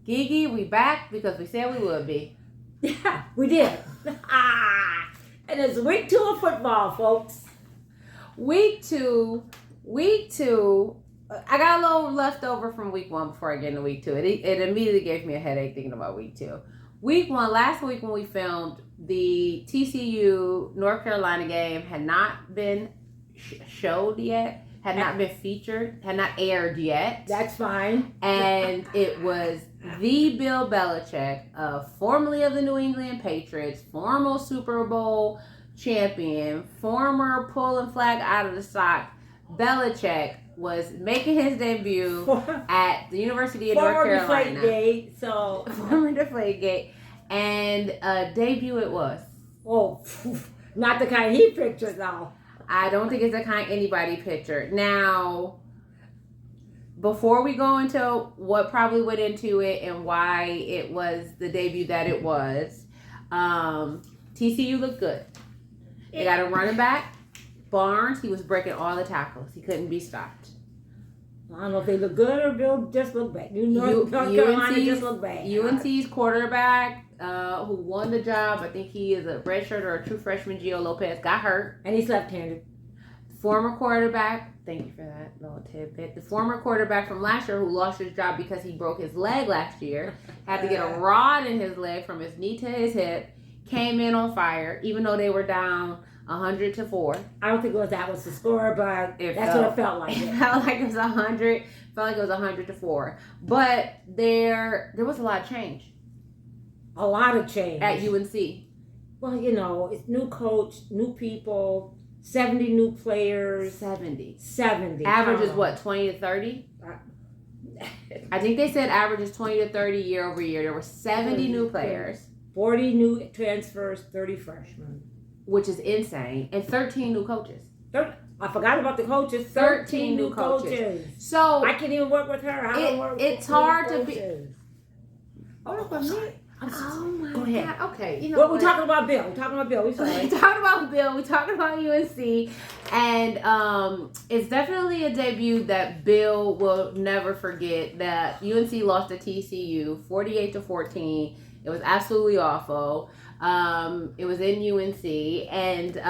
Gigi, we back because we said we would be. Yeah, we did. And it's week 2 of football, folks. Week two. I got a little left over from week 1 before I get into week 2. It immediately gave me a headache thinking about week 2. Week 1, last week when we filmed, the TCU North Carolina game had not been showed yet, had not been featured, had not aired yet. That's fine. And it was the Bill Belichick, formerly of the New England Patriots, former Super Bowl champion, former pulling flag out of the sock. Belichick was making his debut at the University of North Carolina. Former Deflategate. And debut it was. Oh, not the kind he pictured, though. I don't think it's the kind anybody pictured. Now, before we go into what probably went into it and why it was the debut that it was, TCU looked good. They got a running back, Barnes. He was breaking all the tackles. He couldn't be stopped. I don't know if they look good or Bill just look bad. North Carolina just look bad. UNC's quarterback, who won the job, I think he is a redshirt or a true freshman, Gio Lopez, got hurt. And he's left-handed. Former quarterback, thank you for that little tidbit. The former quarterback from last year who lost his job because he broke his leg last year, had to get a rod in his leg from his knee to his hip, came in on fire, even though they were down 100-4. I don't think that was the score, but that's what it felt like. It felt like it was 100. Felt like it was 100-4. But there was a lot of change. A lot of change at UNC. Well, it's new coach, new people, 70 new players. 70. Average is what, 20 to 30? I think they said average is 20 to 30 year over year. There were 70 new players. 40 new transfers, 30 freshmen. Which is insane. And 13 new coaches. I forgot about the coaches. 13 new coaches. So I can't even work with her. It's hard to be. Oh my Go ahead. God. Okay. We're talking about Bill. We talking about Bill. We're talking about UNC. And it's definitely a debut that Bill will never forget. That UNC lost to TCU 48-14. It was absolutely awful. It was in UNC. And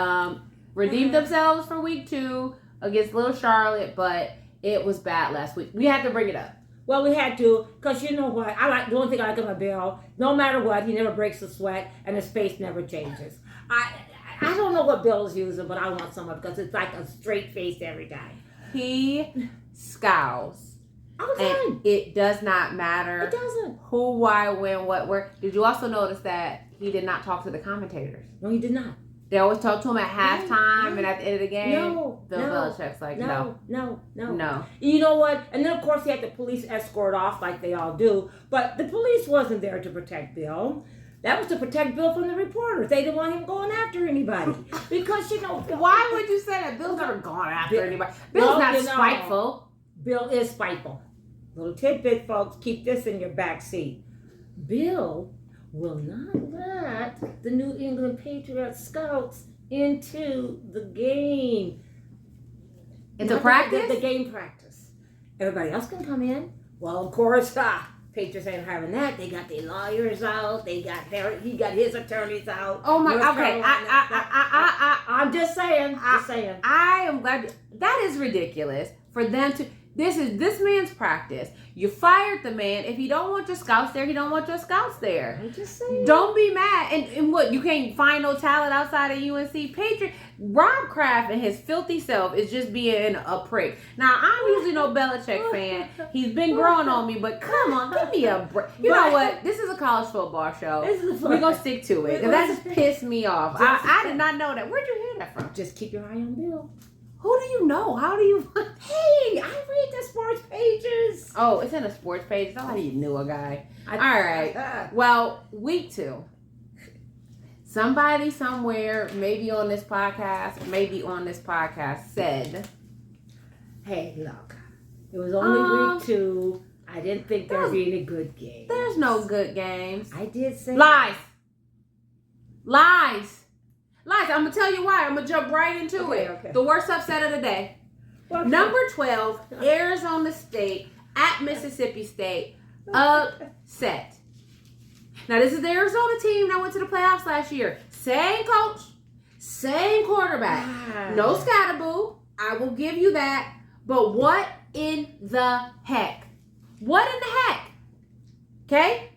redeemed themselves for week 2 against Little Charlotte. But it was bad last week. We had to bring it up. Well, we had to, because you know what? The only thing I like about Bill, no matter what, he never breaks a sweat and his face never changes. I don't know what Bill's using, but I want some of it because it's like a straight face every day. He scowls. All the time. And it does not matter. It doesn't. Who, why, when, what, where. Did you also notice that he did not talk to the commentators? No, he did not. They always talk to him at halftime and at the end of the game. Bill Belichick's like, no. You know what? And then, of course, he had the police escort off like they all do. But the police wasn't there to protect Bill. That was to protect Bill from the reporters. They didn't want him going after anybody. Because, why would you say that? Bill's never gone after anybody. Bill's not spiteful. Bill is spiteful. Little tidbit, folks. Keep this in your back seat. Bill will not let the New England Patriots scouts into the game. Into practice? The game practice. Everybody else can come in. Well, of course, Patriots ain't having that. They got their lawyers out. He got his attorneys out. Oh my, okay. I'm just saying. I am glad. That is ridiculous for them to. This is this man's practice. You fired the man. If he don't want your scouts there, he don't want your scouts there. I'm just saying. Don't be mad. And what, you can't find no talent outside of UNC? Patriot Rob Kraft and his filthy self is just being a prick. Now, I'm usually no Belichick fan. He's been growing on me, but come on, give me a break. You know what? This is a college football show. We're going to stick to it. Because that just pissed me off. I did not know that. Where'd you hear that from? Just keep your eye on Bill. Who do you know? How do you... Hey, I read the sports pages. Oh, it's in the sports page. It's not like you knew a guy. All right. Well, week 2. Somebody somewhere, maybe on this podcast, said, hey, look, it was only week 2. I didn't think there'd be any good games. There's no good games. I did say lies. Liza, I'm going to tell you why. I'm going to jump right into it. Okay. The worst upset of the day. Okay. Number 12, Arizona State at Mississippi State. Upset. Now, this is the Arizona team that went to the playoffs last year. Same coach, same quarterback. No scatterboo. I will give you that. But what in the heck? What in the heck? Okay?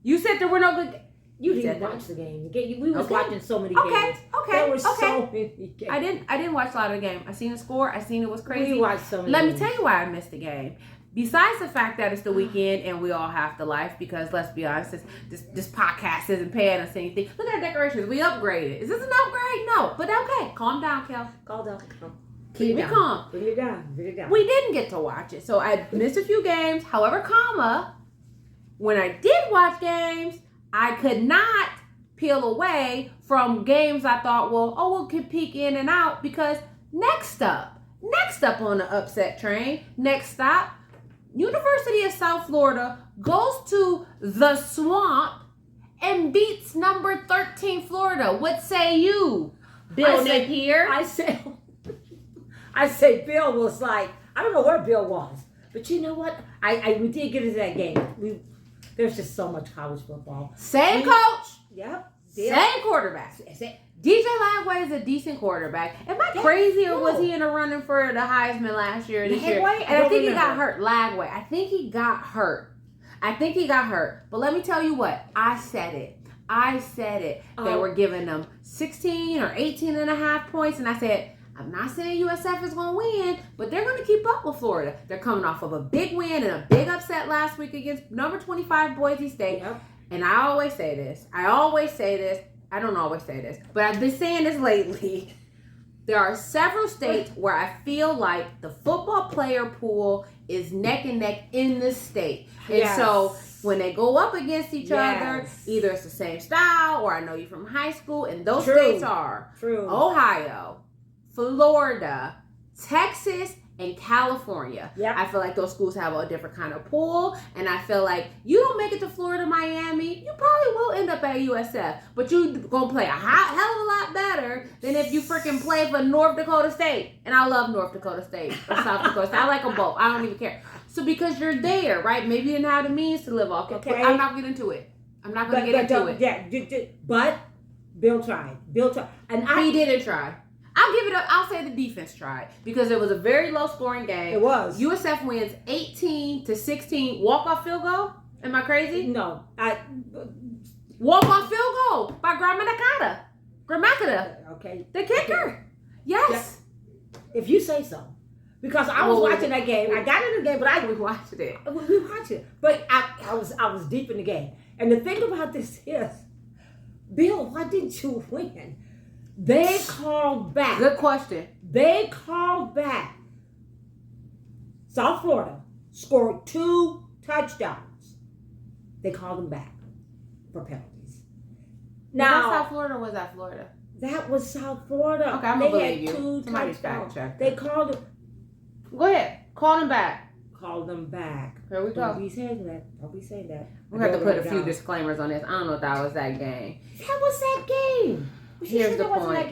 You said there were no good... You didn't watch the game. We was watching so many games. Okay. There were so many games. I didn't watch a lot of the game. I seen the score. I seen it was crazy. We watched so many Let games. me tell you why I missed the game. Besides the fact that it's the weekend and we all have to life, because let's be honest, this podcast isn't paying us anything. Look at our decorations. We upgraded. Is this an upgrade? No. But okay. Calm down, Kel. Calm down. Keep me calm. Bring it down. We didn't get to watch it. So I missed a few games. However, when I did watch games, I could not peel away from games I thought, we could peek in and out, because next up on the upset train, next stop, University of South Florida goes to the Swamp and beats number 13 Florida. What say you, Bill Napier? I say Bill was like, I don't know where Bill was, but you know what? We did get into that game. There's just so much college football. Same coach. Yep. Same quarterback. DJ Lagway is a decent quarterback. Am I crazy, or was he in a running for the Heisman last year? And I think he got hurt. Lagway. I think he got hurt. But let me tell you what. I said it. They were giving them 16 or 18 and a half points. And I said, I'm not saying USF is going to win, but they're going to keep up with Florida. They're coming off of a big win and a big upset last week against number 25 Boise State. Yep. And I always say this. I don't always say this, but I've been saying this lately. There are several states where I feel like the football player pool is neck and neck in the state. And so when they go up against each other, either it's the same style, or I know you from high school, and those states are Ohio, Florida, Texas, and California. Yep. I feel like those schools have a different kind of pool, and I feel like you don't make it to Florida, Miami, you probably will end up at USF, but you gonna play a hell of a lot better than if you freaking play for North Dakota State. And I love North Dakota State or South Dakota State. I like them both. I don't even care. So because you're there, right? Maybe you didn't have the means to live off. Okay. I'm not getting into it. I'm not gonna get into it. Yeah, but Bill tried. And he didn't try. I'll give it up. I'll say the defense tried, because it was a very low scoring game. It was. USF wins 18-16. Walk-off field goal? Am I crazy? No. Walk-off field goal by Gramakata. Okay. The kicker. Okay. Yes. If you say so. Because I was watching that game. I got in the game, but we watched it. We watched it. But I was deep in the game. And the thing about this is, Bill, why didn't you win? They called back. Good question. They called back. South Florida scored 2 touchdowns. They called them back for penalties. Now, was that South Florida or was that Florida? That was South Florida. Okay, I'm going to believe you. They had 2 Somebody touchdowns. fact check. They called them. Go ahead. Call them back. Call them back. Here we go. Don't be saying that. We have to put a few disclaimers on this. I don't know if that was that game. That was that game. Here's the point.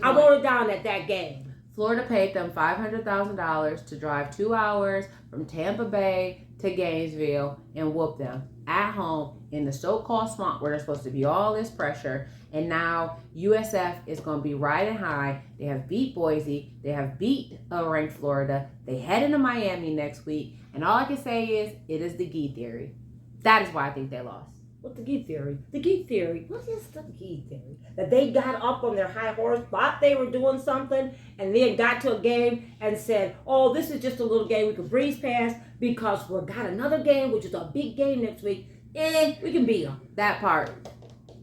I wrote it down at that game. Florida paid them $500,000 to drive 2 hours from Tampa Bay to Gainesville and whoop them at home in the so-called swamp where there's supposed to be all this pressure. And now USF is going to be riding high. They have beat Boise. They have beat ranked Florida. They head into Miami next week. And all I can say is, it is the Gee theory. That is why I think they lost. What the Gee theory? The Gee theory. What is the Gee theory? That they got up on their high horse, thought they were doing something, and then got to a game and said, oh, this is just a little game we can breeze past because we've got another game, which is a big game next week, and we can beat them. That part.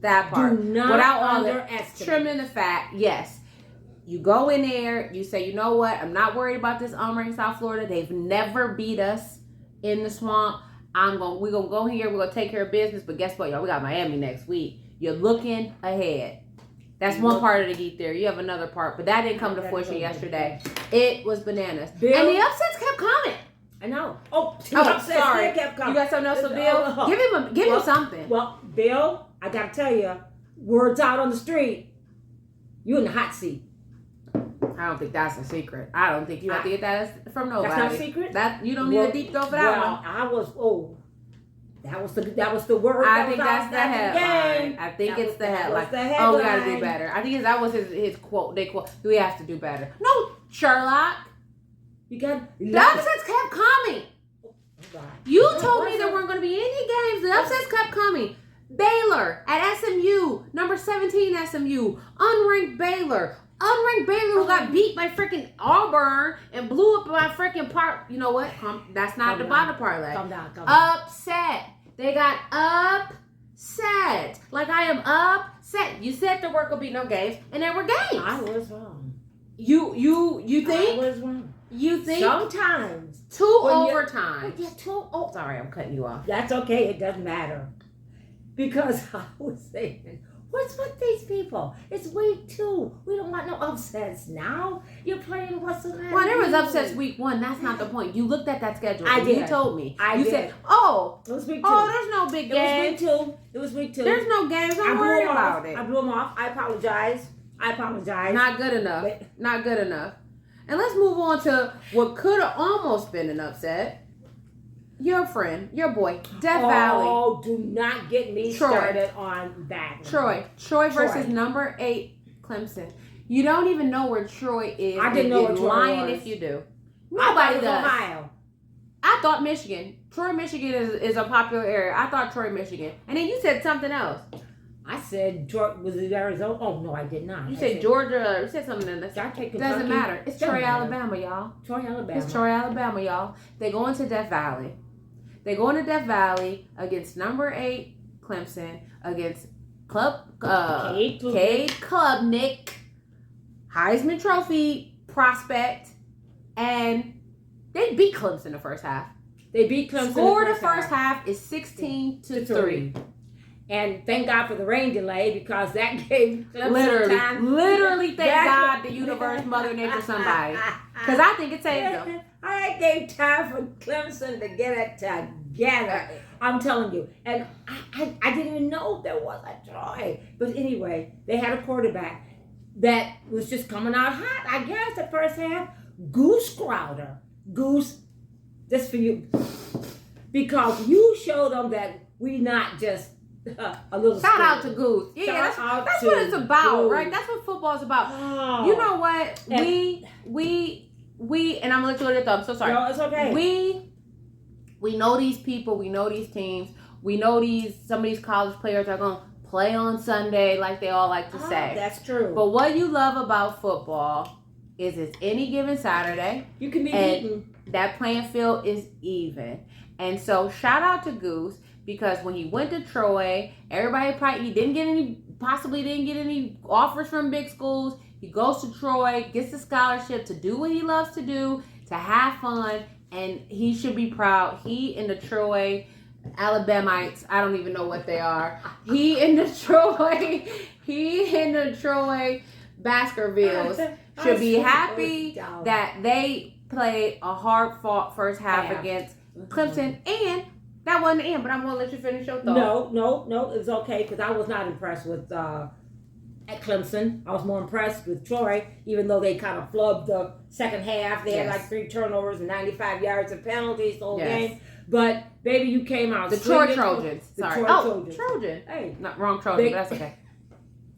Do not Without underestimate. Trimming the fat, yes. You go in there, you say, you know what? I'm not worried about this unranked South Florida. They've never beat us in the swamp. We're gonna go here, we're gonna take care of business, but guess what, y'all? We got Miami next week. You're looking ahead. That's one part of the Gee theory. You have another part, but that didn't come to fruition yesterday. It was bananas. Bill, and the upsets kept coming. I know. Oh, sorry. Kept coming. You got something else for Bill? Give him something. Well, Bill, I gotta tell you, word's out on the street. You in the hot seat. I don't think that's a secret. I don't think you have to get that from nobody. That's not a secret? That you don't need a deep throat for that one. That was the word. I think that's the headline. I think it's the headline. Oh, we gotta do better. I think that was his quote. They quote. We have to do better. No, Sherlock. You got the upsets kept coming. You told me there weren't going to be any games. The upsets kept coming. Baylor at SMU, number 17 SMU, unranked Baylor. Unranked Baylor who got beat by freaking Auburn and blew up by freaking You know what? That's not the bottom parlay. Calm down. Upset. They got upset. Like I am upset. You said there weren't going to be no games, and there were games. I was wrong. You think? I was wrong. You think? Sometimes. Two overtimes. Yeah, Sorry, I'm cutting you off. That's okay. It doesn't matter. Because I was saying, what's with these people? It's week 2. We don't want no upsets now. You're playing what's the matter? Well, there was upsets week 1. That's not the point. You looked at that schedule. I did. You told me. I did. You said, oh. It was week 2. Oh, there's no big games. It was week 2. There's no games. Don't worry about it. I blew them off. I apologize. Not good enough. Not good enough. And let's move on to what could have almost been an upset. Your friend, your boy, Death Valley. Oh, do not get me started on that one. Troy versus number 8 Clemson. You don't even know where Troy is. I didn't know where Troy lying was. if you do. Nobody does. Ohio. I thought Michigan. Troy, Michigan is a popular area. I thought Troy, Michigan. And then you said something else. I said, was it Arizona? Oh, no, I did not. You said Georgia. You said something that doesn't matter. It's Troy, Alabama, y'all. It's Troy, Alabama, y'all. They go into Death Valley. They go into Death Valley against number 8 Clemson, against Cade Klubnik, Heisman Trophy prospect, and they beat Clemson the first half. They beat Clemson. Score the first half is 16-3. And thank God for the rain delay because that gave Clemson time. Literally thank God the universe, Mother Nature, somebody. Because I think it saved them. I gave time for Clemson to get it together. I'm telling you. And I didn't even know there was a Troy. But anyway, they had a quarterback that was just coming out hot, I guess, the first half. Goose Crowder. Goose, just for you. Because you showed them that we not just a little shout out to Goose. Yeah, that's what it's about, Goose. Right? That's what football's about. Oh. You know what? We and I'm gonna let you go to the thumb. So sorry. No, it's okay. We know these people. We know these teams. We know some of these college players are gonna play on Sunday, like they all like to say. That's true. But what you love about football is it's any given Saturday. You can be beaten. That playing field is even. And so shout out to Goose. Because when he went to Troy, everybody possibly didn't get any offers from big schools. He goes to Troy, gets the scholarship to do what he loves to do, to have fun, and he should be proud. He and the Troy Alabamites, I don't even know what they are. He and the Troy Baskervilles should be happy that they played a hard-fought first half against Clemson, and that wasn't the end, but I'm going to let you finish your thought. No, it was okay because I was not impressed with at Clemson. I was more impressed with Troy, even though they kind of flubbed the second half. They had like 3 turnovers and 95 yards of penalties the whole game. But, baby, you came out. The Troy Trojans. Trojans. Trojan. Hey, not wrong Trojan, but that's okay.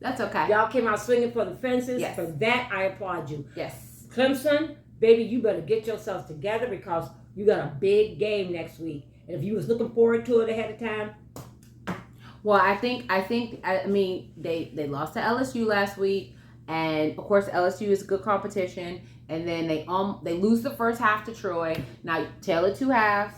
That's okay. Y'all came out swinging for the fences. Yes. For that, I applaud you. Yes. Clemson, baby, you better get yourselves together because you got a big game next week. And if you was looking forward to it ahead of time. Well, I mean, they lost to LSU last week. And, of course, LSU is a good competition. And then they lose the first half to Troy. Now, tell it 2 halves,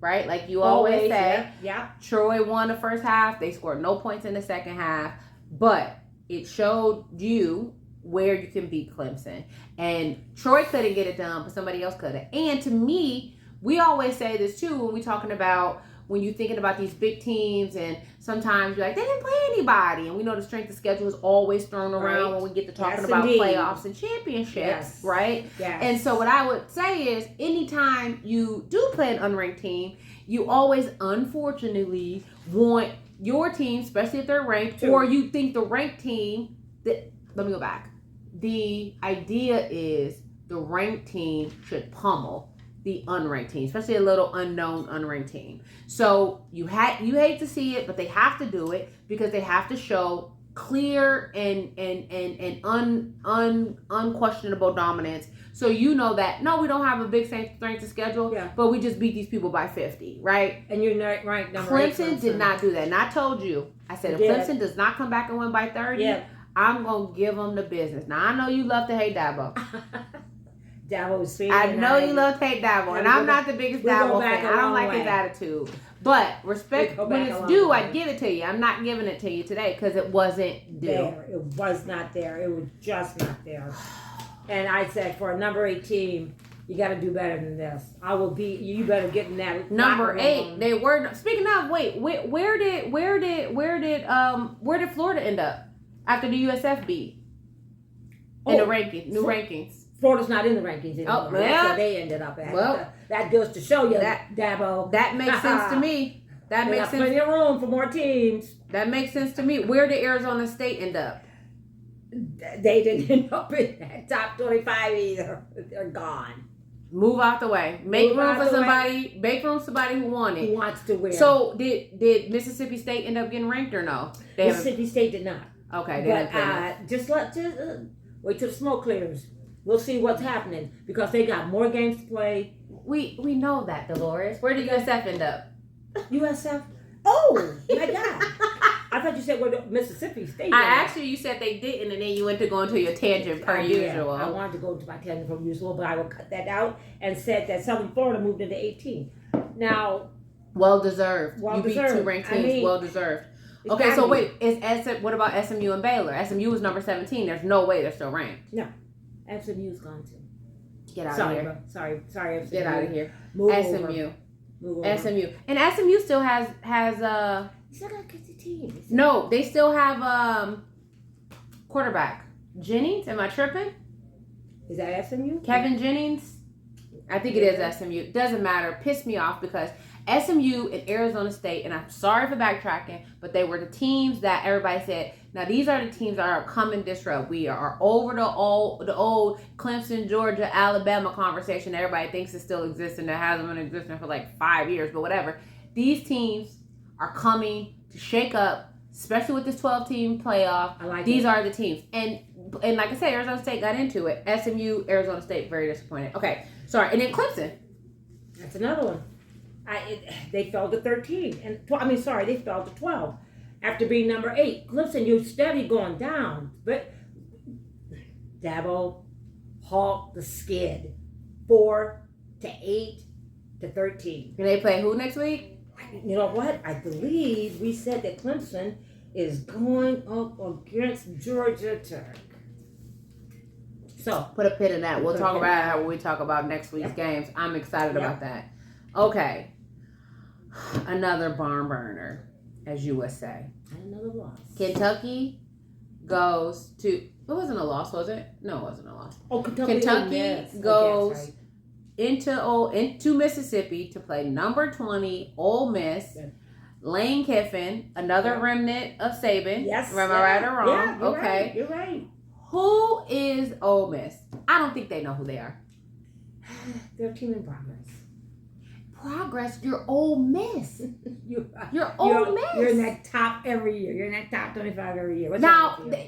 right? Like you always say. Yeah. Troy won the first half. They scored no points in the second half. But it showed you where you can beat Clemson. And Troy couldn't get it done, but somebody else could have. And to me, we always say this too when we're talking about when you're thinking about these big teams, and sometimes you're like, they didn't play anybody. And we know the strength of schedule is always thrown around when we get to talking about playoffs and championships, right? Yes. And so what I would say is anytime you do play an unranked team, you always, unfortunately, want your team, especially if they're ranked, or you think the ranked team, that let me go back. The idea is the ranked team should pummel the unranked team, especially a little unknown unranked team. So you hate to see it, but they have to do it because they have to show clear and unquestionable dominance. So you know that no, we don't have a big strength of schedule, but we just beat these people by 50, right? And you're not ranked number Clemson did not do that. And I told you, I said if Clemson does not come back and win by 30, I'm gonna give them the business. Now I know you love to hate Dabo. Dabo is sweet. I know you love to hate Dabo, and I'm not the biggest Dabo fan. I don't like his attitude. But respect when it's due, I give it to you. I'm not giving it to you today because it wasn't due. There. It was not there. It was just not there. And I said, for a number 8 team, you got to do better than this. I will be. You better get in that number 8. They were speaking of. Wait, where did Florida end up after the USFB in the rankings? New rankings. Florida's not in the rankings anymore. Oh, That's where they ended up at. Well, that goes to show you, Dabo. That makes sense to me. That makes sense. Plenty of room for more teams. That makes sense to me. Where did Arizona State end up? They didn't end up in that top 25 either. They're gone. Move out the way. Make room for somebody. Make room for somebody who won it. Who wants to win. So did Mississippi State end up getting ranked or no? Mississippi State did not. Okay. But just wait till the smoke clears. We'll see what's happening because they got more games to play. We know that, Dolores. Where did USF end up? USF? Oh, my God. I thought you said where Mississippi State. You said they didn't, and then you went to go into your tangent per usual. I wanted to go into my tangent per usual, but I will cut that out and said that Southern Florida moved into 18. Now, well deserved. You beat 2 ranked teams. Well deserved. Okay, so wait, what about SMU and Baylor? SMU was number 17. There's no way they're still ranked. No, SMU's gone too. Get out of here. Bro. Sorry. SMU. Get out of here. Move SMU. Over. SMU. And SMU still has still got good teams. No, they still have quarterback. Jennings, am I tripping? Is that SMU? Kevin Jennings? I think it is SMU. Doesn't matter. Pissed me off because SMU and Arizona State, and I'm sorry for backtracking, but they were the teams that everybody said, now these are the teams that are coming disrupt. We are over the old Clemson, Georgia, Alabama conversation that everybody thinks is still existing, that hasn't been existing for like 5 years, but whatever. These teams are coming to shake up, especially with this 12-team playoff. These are the teams. And like I said, Arizona State got into it. SMU, Arizona State, very disappointed. Okay, sorry. And then Clemson. That's another one. They fell to 13. They fell to 12 after being number 8. Clemson, you steady going down. But Dabo halt the skid. 4 to 8 to 13. And they play who next week? You know what? I believe we said that Clemson is going up against Georgia Tech. So put a pin in that. We'll talk about it when we talk about next week's games. I'm excited about that. Okay. Another barn burner, as you would say. Another loss. Kentucky goes to. It wasn't a loss, was it? No, it wasn't a loss. Oh, Kentucky goes into Mississippi to play number 20 Ole Miss. Yeah. Lane Kiffin, another remnant of Saban. Yes. Am I right or wrong? Yeah, you're okay. Right, you're right. Who is Ole Miss? I don't think they know who they are. They're a team in progress. Progress? You're Ole Miss. You're Ole Miss. You're in that top every year. You're in that top 25 every year.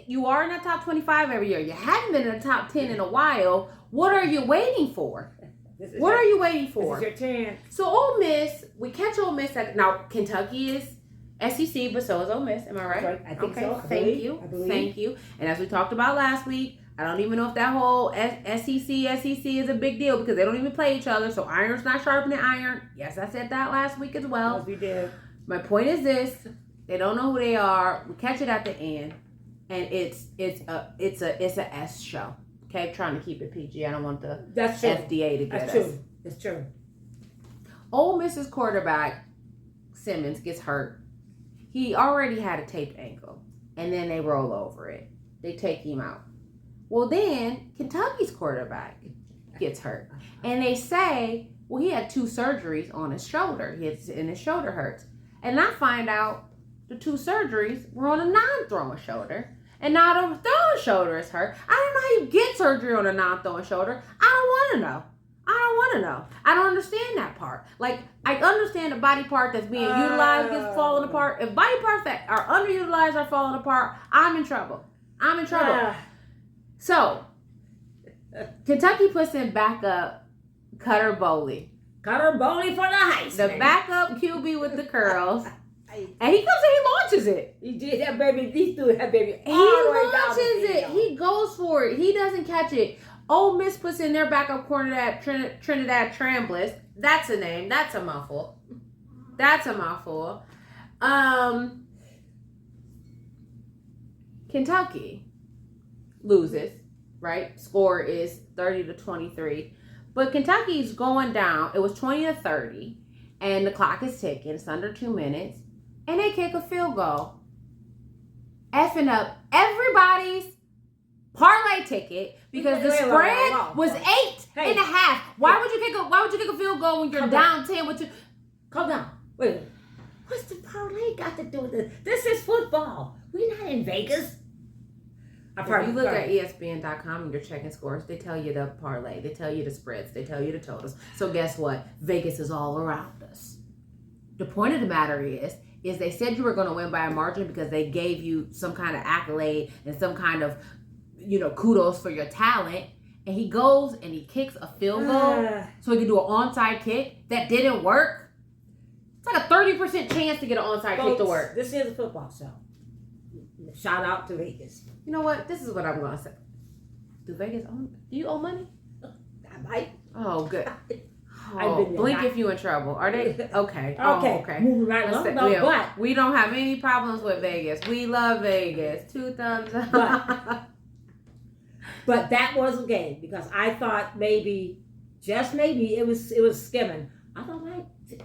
You are in that top 25 every year. You haven't been in the top 10 in a while. What are you waiting for? What are you waiting for? This is your chance. So Ole Miss, we catch Ole Miss. Now Kentucky is SEC, but so is Ole Miss. Am I right? I think so. Thank you. And as we talked about last week, I don't even know if that whole SEC is a big deal because they don't even play each other. So iron's not sharpening iron. Yes, I said that last week as well. Yes, we did. My point is this: they don't know who they are. We catch it at the end, and it's a S show. Okay, trying to keep it PG. I don't want the FDA to get us. That's true. Ole Miss's quarterback Simmons gets hurt. He already had a taped ankle, and then they roll over it. They take him out. Well, then Kentucky's quarterback gets hurt, and they say, well, he had 2 surgeries on his shoulder. And his shoulder hurts. And I find out the 2 surgeries were on a non-throwing shoulder. and now the throwing shoulder is hurt. I don't know how you get surgery on a non-throwing shoulder. I don't want to know. I don't understand that part. Like, I understand the body part that's being utilized gets falling apart. If body parts that are underutilized are falling apart, I'm in trouble. So, Kentucky puts in backup Cutter Bowley. Cutter Bowley for the Heisman. The backup QB with the curls. And he comes and he launches it. He did that, baby. He threw that baby all He the way down the launches it. field. He goes for it. He doesn't catch it. Ole Miss puts in their backup corner at Trinidad Trambless. That's a name. That's a mouthful. Kentucky loses, right? Score is 30-23. But Kentucky's going down. It was 20-30. And the clock is ticking. It's under 2 minutes. And they kick a field goal. Effing up everybody's parlay ticket because the spread was 8.5. Why would you kick a field goal when you're down 10 with 2? Calm down. Wait. What's the parlay got to do with this? This is football. We're not in Vegas. If you look at ESPN.com and you're checking scores, they tell you the parlay, they tell you the spreads, they tell you the totals. So guess what? Vegas is all around us. The point of the matter is they said you were going to win by a margin because they gave you some kind of accolade and some kind of, kudos for your talent. And he goes and he kicks a field goal so he can do an onside kick that didn't work. It's like a 30% chance to get an onside kick to work. This is a football show. Shout out to Vegas. You know what? This is what I'm going to say. Do Vegas own? Do you owe money? I might. Oh, good. Oh, blink if you in trouble. Are they? Okay. Okay. Moving right along. But we don't have any problems with Vegas. We love Vegas. 2 thumbs up. But that was a game because I thought maybe, just maybe, it was skimming. I thought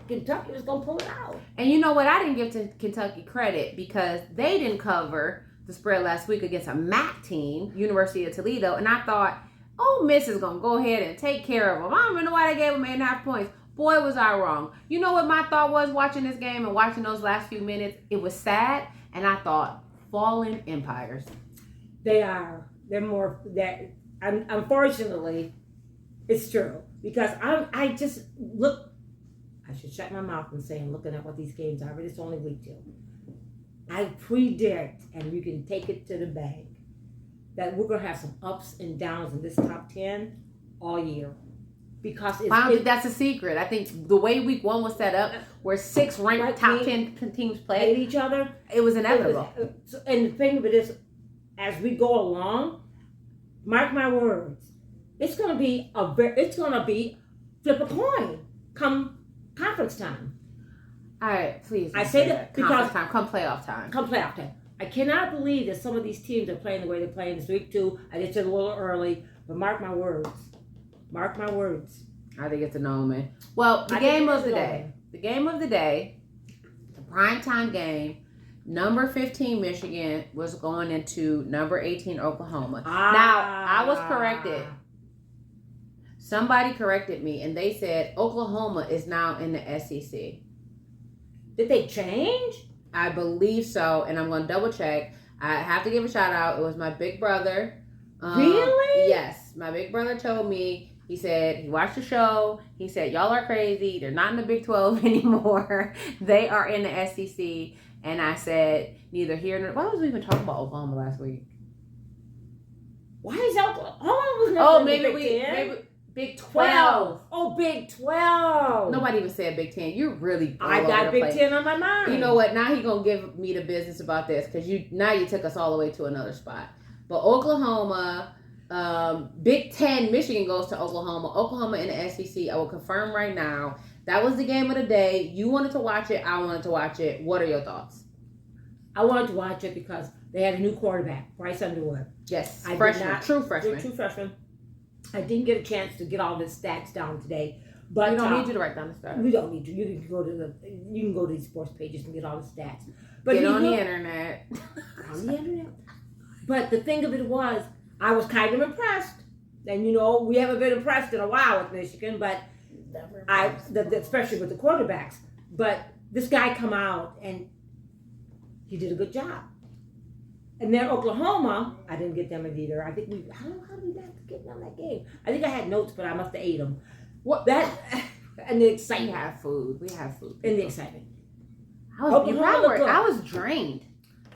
Kentucky was going to pull it out. And you know what? I didn't give to Kentucky credit because they didn't cover the spread last week against a MAC team, University of Toledo. And I thought, Ole Miss is going to go ahead and take care of them. I don't even know why they gave them 8.5 points. Boy, was I wrong. You know what my thought was watching this game and watching those last few minutes? It was sad. And I thought, fallen empires. They are. They're more that. Unfortunately, it's true. Because I just look. I should shut my mouth and say I'm looking at what these games are, but it's only week 2. I predict, and you can take it to the bank, that we're going to have some ups and downs in this top 10 all year. Because I don't think that's a secret. I think the way week 1 was set up, where 6 ranked top 10 teams played each other, it was inevitable. And the thing of it is, as we go along, mark my words, it's going to be flip a coin come conference time. All right, please. I say that because come playoff time. I cannot believe that some of these teams are playing the way they're playing this week 2. I did it a little early, but mark my words. I think it's a no, man. Well, the game of the day, the primetime game. Number 15 Michigan was going into number 18 Oklahoma. Now, I was corrected. Somebody corrected me, and they said Oklahoma is now in the SEC. Did they change? I believe so, and I'm going to double check. I have to give a shout out. It was my big brother. Really? Yes. My big brother told me. He said he watched the show. He said, y'all are crazy. They're not in the Big 12 anymore. They are in the SEC. And I said, neither here nor... Why was we even talking about Oklahoma last week? Why is Oklahoma? Maybe Big 12. Oh, Big 12. Nobody even said Big 10. You're really... I got Big 10 on my mind. You know what? Now he's going to give me the business about this because you took us all the way to another spot. But Oklahoma... Big 10, Michigan goes to Oklahoma in the SEC. I will confirm right now. That was the game of the day. You wanted to watch it. I wanted to watch it. What are your thoughts? I wanted to watch it because they had a new quarterback, Bryce Underwood. Yes, true freshman. I didn't get a chance to get all the stats down today. But we don't need you to write down the stats. We don't need you. You can go to these sports pages and get all the stats. But get on the internet. On the internet. But the thing of it was, I was kind of impressed. And we haven't been impressed in a while with Michigan, but especially with the quarterbacks. But this guy come out and he did a good job. And then Oklahoma, I didn't get them either. I think I don't know how did we not get them that game. I think I had notes, but I must have ate them. What that and the We excitement have food. We have food. and the excitement. I was drained.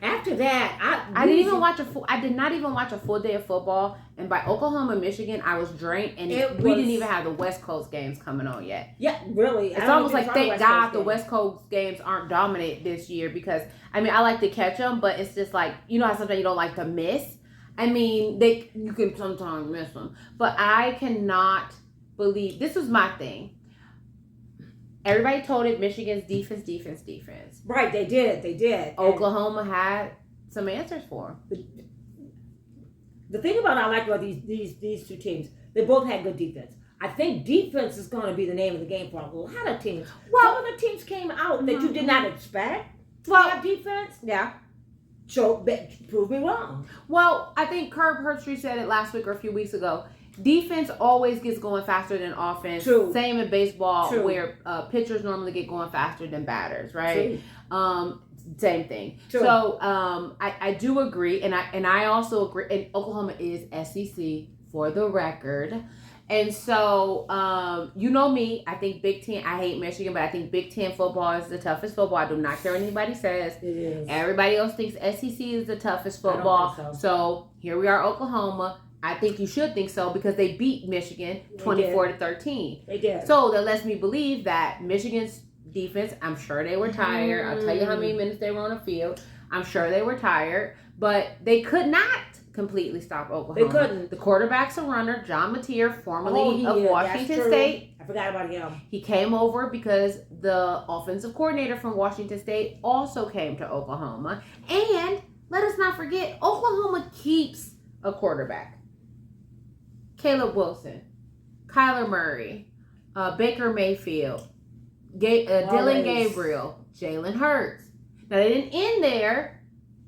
After that, I didn't even watch I did not even watch a full day of football. And by Oklahoma, Michigan, I was drained, and we didn't even have the West Coast games coming on yet. Yeah, really. It's almost like thank God the West Coast games aren't dominant this year because I mean I like to catch them, but it's just like you know how sometimes you don't like to miss. I mean you can sometimes miss them, but I cannot believe this was my thing. Everybody told it Michigan's defense. Right, they did. Oklahoma had some answers for them. The thing I like about these two teams, they both had good defense. I think defense is going to be the name of the game for a lot of teams. Some of the teams came out that you did not expect to have defense. Yeah. Prove me wrong. Well, I think Herb Herbstreit said it last week or a few weeks ago. Defense always gets going faster than offense. True. Same in baseball, True. where pitchers normally get going faster than batters, right? True. Same thing. True. So I do agree, and I also agree. And Oklahoma is SEC for the record, and so you know me. I think Big Ten. I hate Michigan, but I think Big Ten football is the toughest football. I do not care what anybody says. It is. Everybody else thinks SEC is the toughest football. I don't think So here we are, Oklahoma. I think you should think so because they beat Michigan 24-13. They did. So that lets me believe that Michigan's defense, I'm sure they were tired. I'll tell you how many minutes they were on the field. I'm sure they were tired, but they could not completely stop Oklahoma. They couldn't. The quarterback's a runner, John Mateer, formerly of is. Washington State. I forgot about him. He came over because the offensive coordinator from Washington State also came to Oklahoma. And let us not forget, Oklahoma keeps a quarterback. Caleb Wilson, Kyler Murray, Baker Mayfield, Dylan Gabriel, Jalen Hurts. Now, they didn't end there,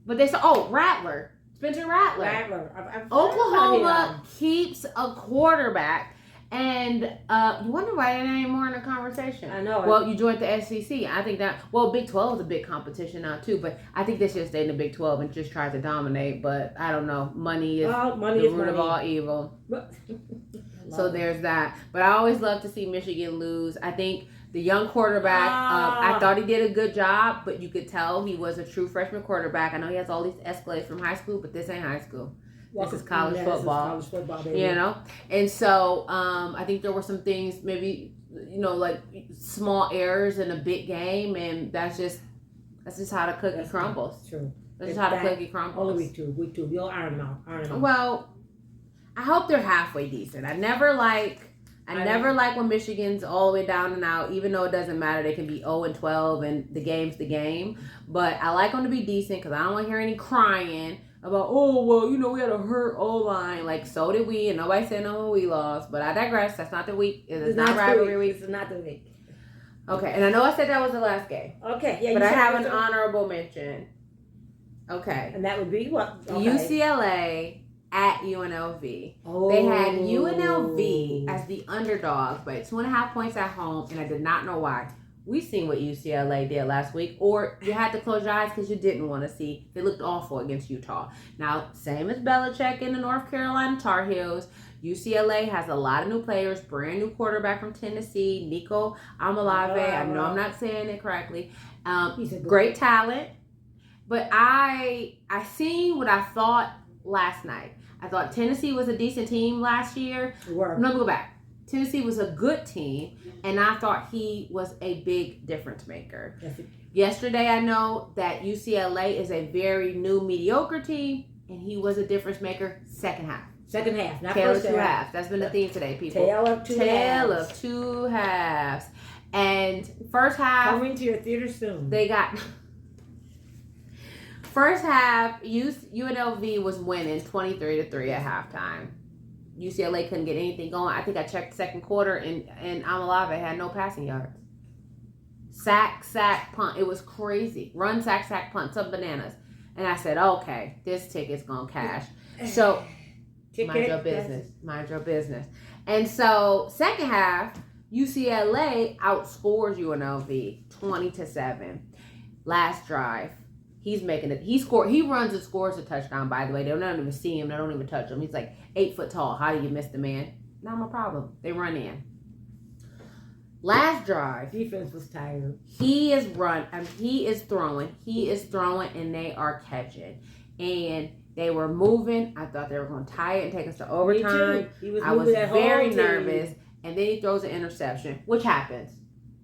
but they said, Rattler, Spencer Rattler. Oklahoma keeps a quarterback, and you wonder why they're not anymore in the conversation. I know. Well, you joined the SEC. I think that, Big 12 is a big competition now, too, but I think they should stay in the Big 12 and just try to dominate, but I don't know. Money is the root of all evil. So there's that. But I always love to see Michigan lose. I think the young quarterback, I thought he did a good job, but you could tell he was a true freshman quarterback. I know he has all these escalates from high school, but this ain't high school. This is college football. This is college football, baby. You know? And so I think there were some things, maybe, like small errors in a big game, and that's just how the cookie crumbles. True. That's just how the cookie crumbles. Only week two. We'll iron them out. Well, I hope they're halfway decent. I never like when Michigan's all the way down and out, even though it doesn't matter. They can be 0-12 and the game's the game. But I like them to be decent because I don't want to hear any crying about, we had a hurt O-line. Like, so did we, and nobody said no when we lost. But I digress. That's not the week. It's not rivalry week. It's not the week. Okay, and I know I said that was the last game. Okay, yeah. But I have an honorable mention. Okay. And that would be what? Okay. UCLA at UNLV. They had UNLV as the underdog by 2.5 points at home, and I did not know why. We seen what UCLA did last week, or you had to close your eyes because you didn't want to see. They looked awful against Utah. Now, same as Belichick in the North Carolina Tar Heels, UCLA has a lot of new players, brand new quarterback from Tennessee, Nico Amalave. I know I'm not saying it correctly. He's a great talent, but I seen what I thought last night. I thought Tennessee was a decent team last year. Let me go back. Tennessee was a good team, and I thought he was a big difference maker. Yesterday, I know that UCLA is a very new, mediocre team, and he was a difference maker second half. Not Tale of first two half. halves. That's been the theme today, people. Tale of two halves. And first half... Coming to your theater soon. They got... First half, UNLV was winning 23-3 at halftime. UCLA couldn't get anything going. I think I checked second quarter, and Amalave had no passing yards. Sack, punt. It was crazy. Run, sack, punt. Some bananas. And I said, okay, this ticket's going to cash. So, mind your business. And so, second half, UCLA outscores UNLV 20-7. Last drive. He's making it. He runs and scores a touchdown, by the way. They don't even see him. They don't even touch him. He's like 8 foot tall. How do you miss the man? Not my problem. They run in. Last drive. Defense was tired. He is throwing. He is throwing, and they are catching. And they were moving. I thought they were going to tie it and take us to overtime. I was very nervous. And then he throws an interception, which happens.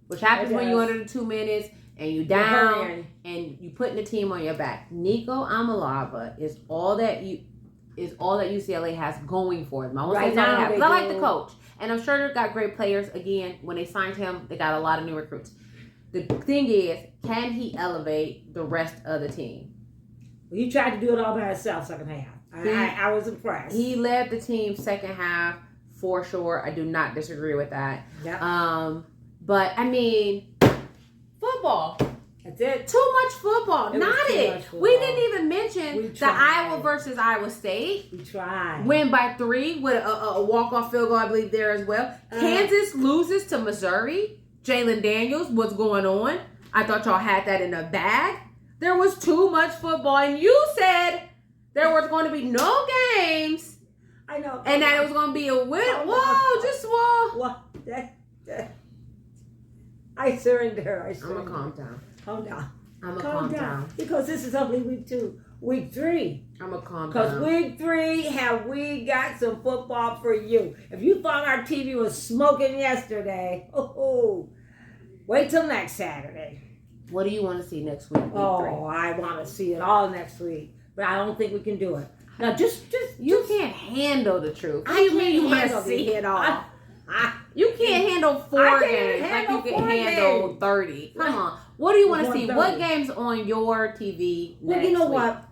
Which happens when you're under the 2 minutes and you down and you putting the team on your back. Nico Amalava is all that UCLA has going for them. I won't say all they have, because I like the coach. And I'm sure they've got great players. Again, when they signed him, they got a lot of new recruits. The thing is, can he elevate the rest of the team? Well, he tried to do it all by himself second half. I was impressed. He led the team second half for sure. I do not disagree with that. Yep. But I mean, football. That's it. Too much football. We didn't even mention the Iowa versus Iowa State. We tried. Win by 3 with a walk-off field goal, I believe, there as well. Kansas loses to Missouri. Jalen Daniels, what's going on? I thought y'all had that in a bag. There was too much football, and you said there was going to be no games. I know. And that it was going to be a win. Whoa. I surrender. I'm going to calm down. Calm down. I'm going to calm down. Because this is only week 2. Week 3. I'm going to calm down. Because week 3, have we got some football for you. If you thought our TV was smoking yesterday, wait till next Saturday. What do you want to see next week? I want to see it all next week. But I don't think we can do it. Now, you can't handle the truth. What do you mean you want to see it all? You can't handle 4 games like you can handle 30. Come on. What do you want to see? What game's on your TV next week? Well, you know what?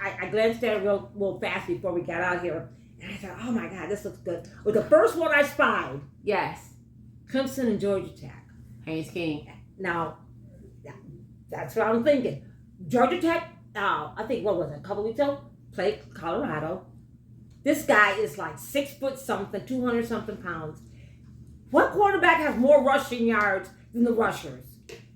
I glanced at it real fast before we got out here. And I thought, oh my God, this looks good. Well, the first one I spied. Yes. Clemson and Georgia Tech. Haynes King. Now, that's what I'm thinking. Georgia Tech, I think, what was it, a couple weeks ago? Played Colorado. This guy is like 6 foot something, 200 something pounds. What quarterback has more rushing yards than the rushers?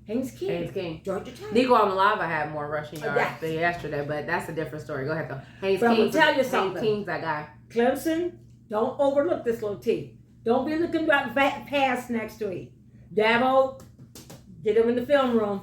Haynes King. Georgia Tech. Nico Amalava had more rushing yards than yesterday, but that's a different story. Go ahead, though. Haynes King. I'm going to tell you something. Haynes King's that guy. Clemson, don't overlook this little team. Don't be looking at pass next week. Dabo, get him in the film room.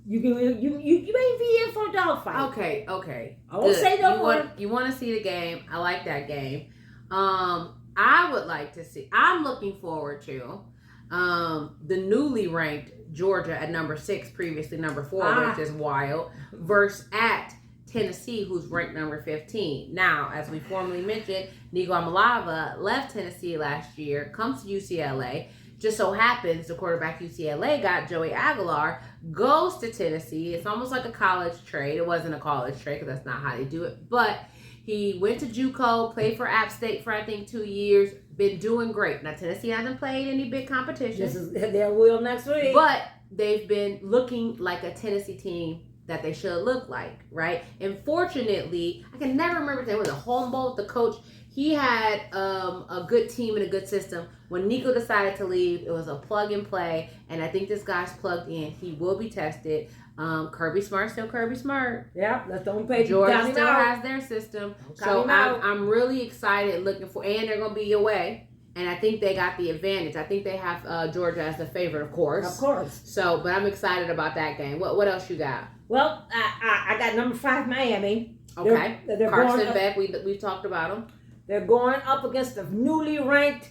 You may be in for a dogfight. Okay. I won't say no more. You want to see the game. I like that game. I would like to see. I'm looking forward to the newly ranked Georgia at number 6, previously number 4, which is wild, versus at Tennessee, who's ranked number 15. Now, as we formally mentioned, Nico Amalava left Tennessee last year, comes to UCLA. Just so happens the quarterback UCLA got, Joey Aguilar, goes to Tennessee. It's almost like a college trade. It wasn't a college trade because that's not how they do it. But he went to JUCO, played for App State for, I think, 2 years. Been doing great. Now, Tennessee hasn't played any big competition. They will next week. But they've been looking like a Tennessee team that they should look like, right? And fortunately, I can never remember if it was a Humboldt, the coach. He had a good team and a good system. When Nico decided to leave, it was a plug and play. And I think this guy's plugged in. He will be tested. Kirby Smart still Kirby Smart. Yeah, let's don't pay. Georgia still has their system. So I'm really excited looking for, and they're going to be away. And I think they got the advantage. I think they have Georgia as the favorite, of course. Of course. So, but I'm excited about that game. What else you got? Well, I got number 5, Miami. Okay. They're Carson Beck, we've talked about them. They're going up against the newly ranked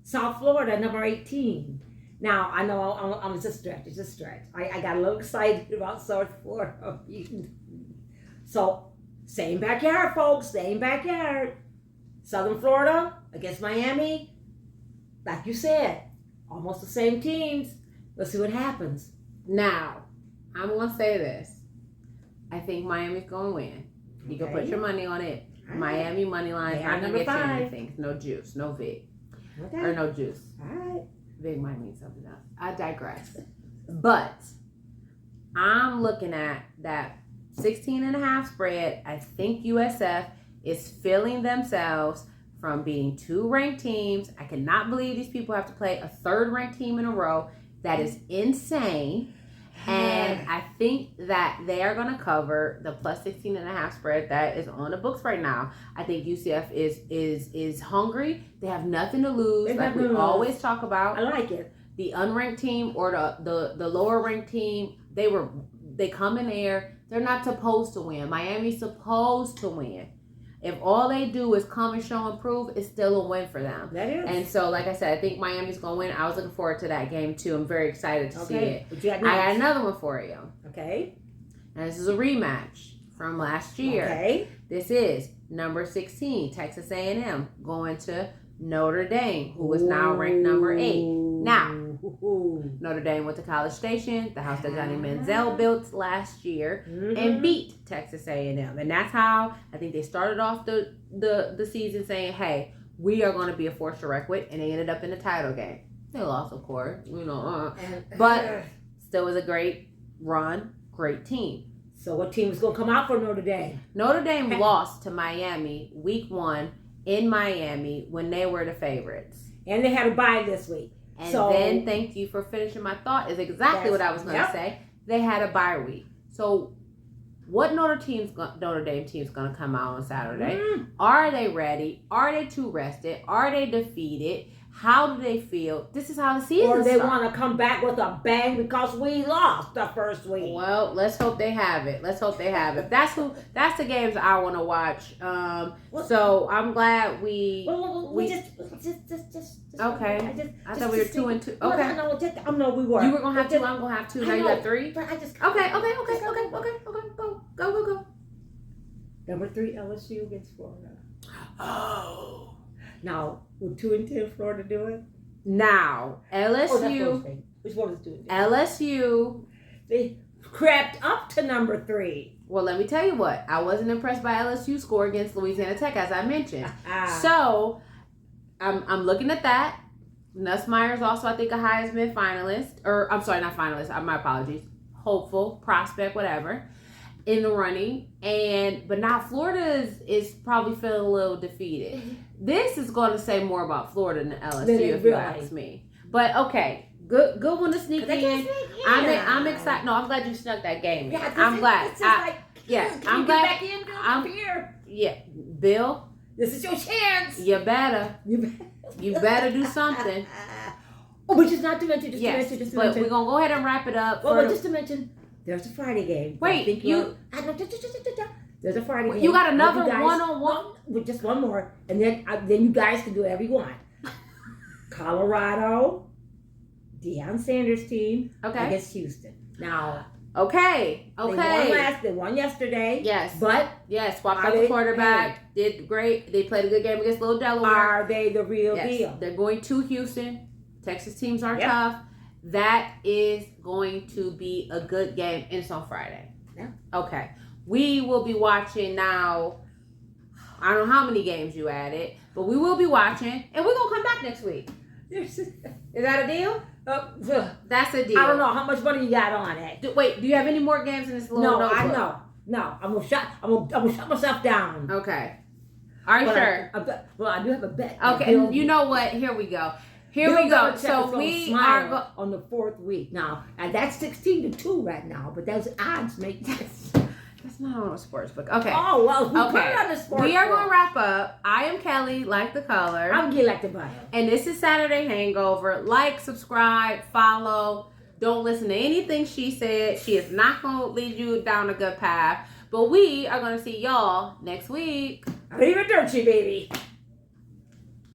South Florida, number 18. Now, I know it's a stretch. It's a stretch. I got a little excited about South Florida. So, same backyard, folks. Same backyard. Southern Florida against Miami. Like you said, almost the same teams. Let's see what happens. Now, I'm going to say this. I think Miami's going to win. You can put your money on it. Right. Miami money line is not going to get 5. You anything. No juice, no Vig. Okay. Or no juice. All right. Vig might mean something else. I digress. But I'm looking at that 16.5 spread. I think USF is filling themselves from beating 2 ranked teams. I cannot believe these people have to play a 3rd ranked team in a row. That is insane. And I think that they are going to cover the plus 16.5 spread that is on the books right now. I think UCF is hungry. They have nothing to lose, like we always talk about. I like it. The unranked team or the lower ranked team, they come in there. They're not supposed to win. Miami's supposed to win. If all they do is come and show and prove, it's still a win for them. That is. And so, like I said, I think Miami's going to win. I was looking forward to that game, too. I'm very excited to see it. What you got I next? got another one for you. Okay. And this is a rematch from last year. Okay. This is number 16, Texas A&M, going to Notre Dame, who is now ranked number 8. Now, Notre Dame went to College Station, the house that Johnny Manziel built last year, and beat Texas A&M. And that's how I think they started off the season saying, hey, we are going to be a force to reckon with, and they ended up in the title game. They lost, of course, but still was a great run, great team. So what team is going to come out for Notre Dame? Notre Dame lost to Miami week 1 in Miami when they were the favorites. And they had a bye this week. And then, thank you for finishing my thought, is exactly what I was going to say. They had a bye week. So what Notre Dame team's going to come out on Saturday? Are they ready? Are they too rested? Are they defeated? How do they feel? This is how the season starts. Or they want to come back with a bang because we lost the first week. Well, let's hope they have it. That's the games I want to watch. So I'm glad we just okay. I thought we were 2 and 2. Okay. No, we were. You were gonna have 2. I'm gonna have 2. Now you got 3. But I just Okay. Go. Number 3 LSU against Florida. Oh. Now, will 2 and 10 Florida do it? Now, LSU. Which one is doing it? LSU. They crept up to number 3. Well, let me tell you what. I wasn't impressed by LSU score against Louisiana Tech, as I mentioned. So, I'm looking at that. Nussmeier's also, I think, a Heisman finalist. Or, I'm sorry, not finalist. My apologies. Hopeful, prospect, whatever, in the running. But now Florida is probably feeling a little defeated. This is going to say more about Florida than LSU, if you ask me. But, okay. Good one to sneak in. I'm excited. No, I'm glad you snuck that game. Yeah, I'm glad. I'm glad. Back in, I'm here. Yeah, Bill. This is your chance. You better do something. But just not to mention, but we're gonna go ahead and wrap it up. Well, just to mention, there's a Friday game. Wait, there's a Friday game. You got another one-on-one with just one more, and then you guys can do whatever you want. Colorado, Deion Sanders' team against Houston. Now, okay. They won yesterday. Yes. But swapped out the quarterback. Did great. They played a good game against Little Delaware. Are they the real deal? They're going to Houston. Texas teams are tough. That is going to be a good game, and it's on Friday. Yeah. Okay. We will be watching now. I don't know how many games you added, but we will be watching, and we're gonna come back next week. Is that a deal? That's a deal. I don't know how much money you got on it. Wait, do you have any more games in this little notebook? I know. No, I'm gonna shut myself down. Okay. Are you sure? I do have a bet. Okay, and you know what? Here we go. So we are on the 4th week now, and that's 16-2 right now. But those odds make sense. That's not on a sports book. Okay. Oh well. We are going to wrap up. I am Kelly, like the color. I'm Gil, like the bio. And this is Saturday Hangover. Like, subscribe, follow. Don't listen to anything she said. She is not going to lead you down a good path. But we are going to see y'all next week. Arrivederci, baby.